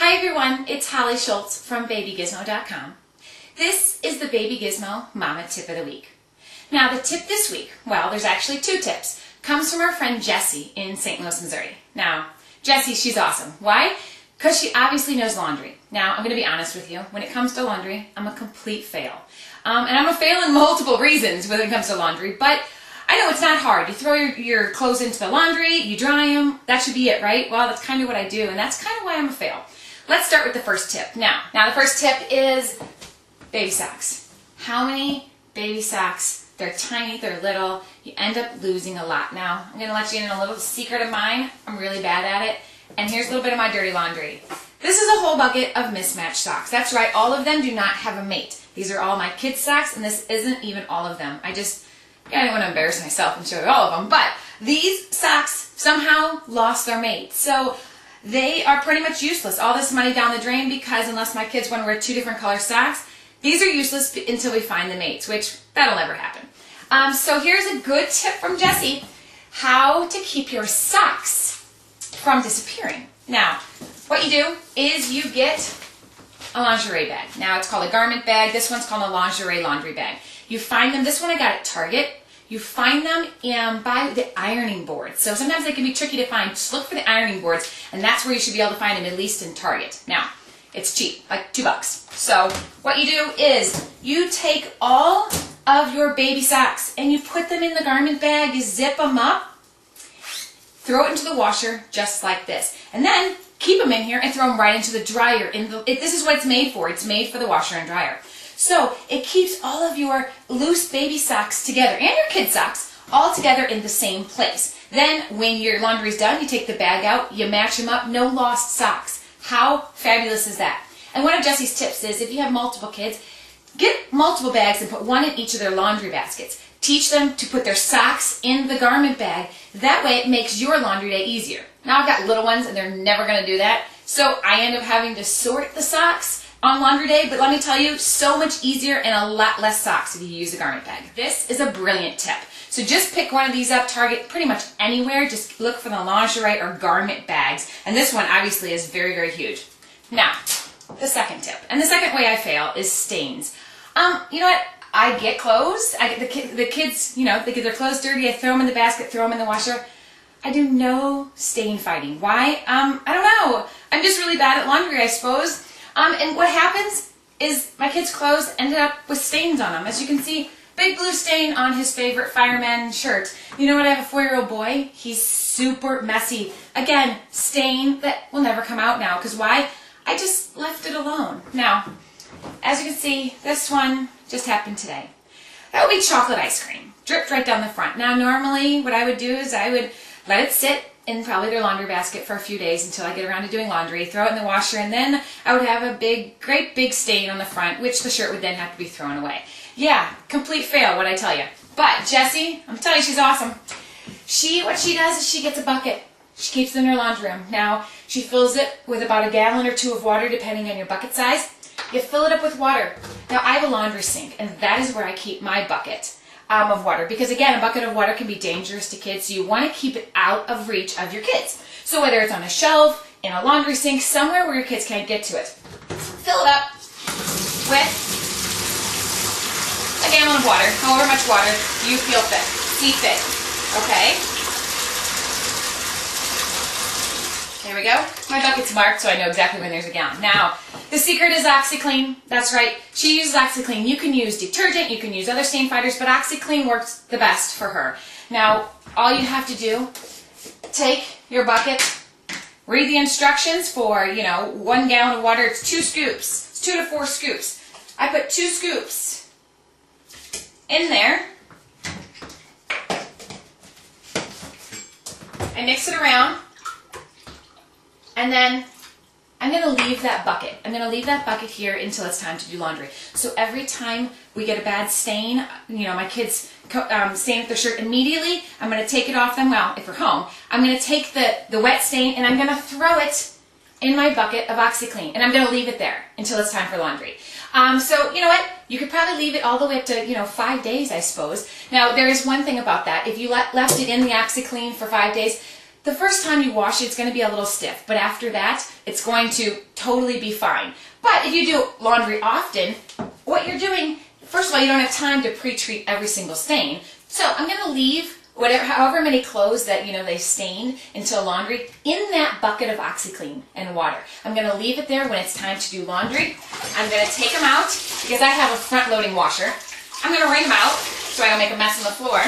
Hi everyone, it's Holly Schultz from babygizmo.com. This is the Baby Gizmo Mama Tip of the Week. Now the tip this week, well, there's actually two tips, comes from our friend Jessie in St. Louis, Missouri. Now, Jessie, she's awesome. Why? Because she obviously knows laundry. Now, I'm going to be honest with you. When it comes to laundry, I'm a complete fail. And I'm a fail in multiple reasons when it comes to laundry, but I know it's not hard. You throw your clothes into the laundry, you dry them, that should be it, right? Well, that's kind of what I do, and that's kind of why I'm a fail. Let's start with the first tip. Now the first tip is baby socks. How many baby socks? They're tiny, they're little. You end up losing a lot. Now, I'm going to let you in a little secret of mine. I'm really bad at it. And here's a little bit of my dirty laundry. This is a whole bucket of mismatched socks. That's right, all of them do not have a mate. These are all my kids' socks, and this isn't even all of them. I don't want to embarrass myself and show you all of them, but these socks somehow lost their mate. So they are pretty much useless. All this money down the drain because unless my kids want to wear two different color socks, these are useless until we find the mates, which that'll never happen. So here's a good tip from Jessie, how to keep your socks from disappearing. Now, what you do is you get a lingerie bag. Now it's called a garment bag. This one's called a lingerie laundry bag. You find them, this one I got at Target. You find them by the ironing board. So sometimes they can be tricky to find. Just look for the ironing boards, and that's where you should be able to find them, at least in Target. Now, it's cheap, like $2. So what you do is you take all of your baby socks and you put them in the garment bag, you zip them up, throw it into the washer just like this. And then keep them in here and throw them right into the dryer. This is what it's made for. It's made for the washer and dryer. So it keeps all of your loose baby socks together and your kid socks all together in the same place. Then when your laundry's done, you take the bag out, you match them up, no lost socks. How fabulous is that? And one of Jessie's tips is if you have multiple kids, get multiple bags and put one in each of their laundry baskets. Teach them to put their socks in the garment bag. That way it makes your laundry day easier. Now I've got little ones and they're never going to do that. So I end up having to sort the socks on laundry day, but let me tell you, so much easier and a lot less socks if you use a garment bag. This is a brilliant tip. So just pick one of these up, Target, pretty much anywhere. Just look for the lingerie or garment bags. And this one obviously is very, very huge. Now, the second tip, and the second way I fail is stains. You know what? I get clothes. I get the kids, they get their clothes dirty. I throw them in the basket, throw them in the washer. I do no stain fighting. Why? I don't know. I'm just really bad at laundry, I suppose. And what happens is my kid's clothes ended up with stains on them. As you can see, big blue stain on his favorite fireman shirt. You know what? I have a 4-year-old boy. He's super messy. Again, stain that will never come out now. Because why? I just left it alone. Now, as you can see, this one just happened today. That would be chocolate ice cream. Dripped right down the front. Now, normally what I would do is I would let it sit in probably their laundry basket for a few days until I get around to doing laundry, throw it in the washer, and then I would have a great big stain on the front, which the shirt would then have to be thrown away. Yeah, complete fail, what I tell you. But Jessie, I'm telling you, she's awesome. What she does is she gets a bucket. She keeps it in her laundry room. Now, she fills it with about a gallon or two of water, depending on your bucket size. You fill it up with water. Now, I have a laundry sink, and that is where I keep my bucket of water. Because again, a bucket of water can be dangerous to kids, so you want to keep it out of reach of your kids. So whether it's on a shelf, in a laundry sink, somewhere where your kids can't get to it. Fill it up with a gallon of water, however much water you feel fit, see fit, okay? There we go. My bucket's marked so I know exactly when there's a gallon. Now, the secret is OxiClean. That's right. She uses OxiClean. You can use detergent, you can use other stain fighters, but OxiClean works the best for her. Now, all you have to do, take your bucket, read the instructions for, 1 gallon of water. It's 2 scoops. It's 2 to 4 scoops. I put 2 scoops in there. I mix it around. And then I'm going to leave that bucket. I'm going to leave that bucket here until it's time to do laundry. So every time we get a bad stain, my kids stain up their shirt immediately, I'm going to take it off them. Well, if we're home, I'm going to take the wet stain and I'm going to throw it in my bucket of OxiClean. And I'm going to leave it there until it's time for laundry. So you know what? You could probably leave it all the way up to 5 days, I suppose. Now there is one thing about that. If you left it in the OxiClean for 5 days, the first time you wash it, it's going to be a little stiff, but after that, it's going to totally be fine. But if you do laundry often, what you're doing, first of all, you don't have time to pre-treat every single stain. So I'm going to leave however many clothes that they stained until laundry in that bucket of OxiClean and water. I'm going to leave it there when it's time to do laundry. I'm going to take them out because I have a front-loading washer. I'm going to wring them out so I don't make a mess on the floor.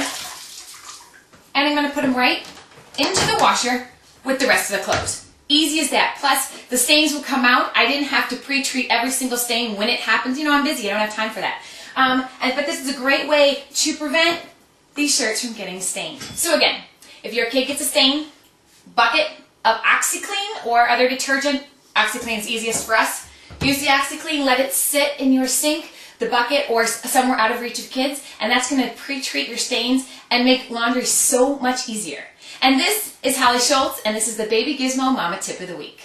And I'm going to put them right into the washer with the rest of the clothes. Easy as that. Plus, the stains will come out. I didn't have to pre-treat every single stain when it happens. I'm busy. I don't have time for that. But this is a great way to prevent these shirts from getting stained. So again, if your kid gets a stain, bucket of OxiClean or other detergent, OxiClean is easiest for us. Use the OxiClean, let it sit in your sink, the bucket, or somewhere out of reach of kids, and that's going to pre-treat your stains and make laundry so much easier. And this is Holly Schultz, and this is the Baby Gizmo Mama Tip of the Week.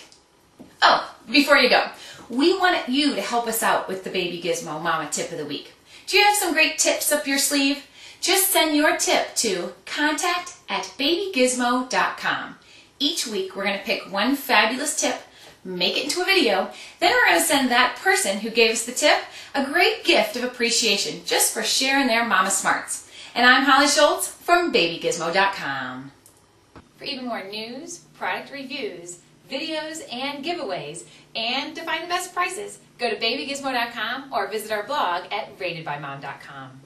Oh, before you go, we want you to help us out with the Baby Gizmo Mama Tip of the Week. Do you have some great tips up your sleeve? Just send your tip to contact@babygizmo.com. Each week we're going to pick one fabulous tip, make it into a video, then we're going to send that person who gave us the tip a great gift of appreciation just for sharing their mama smarts. And I'm Holly Schultz from babygizmo.com. For even more news, product reviews, videos, and giveaways, and to find the best prices, go to babygizmo.com or visit our blog at ratedbymom.com.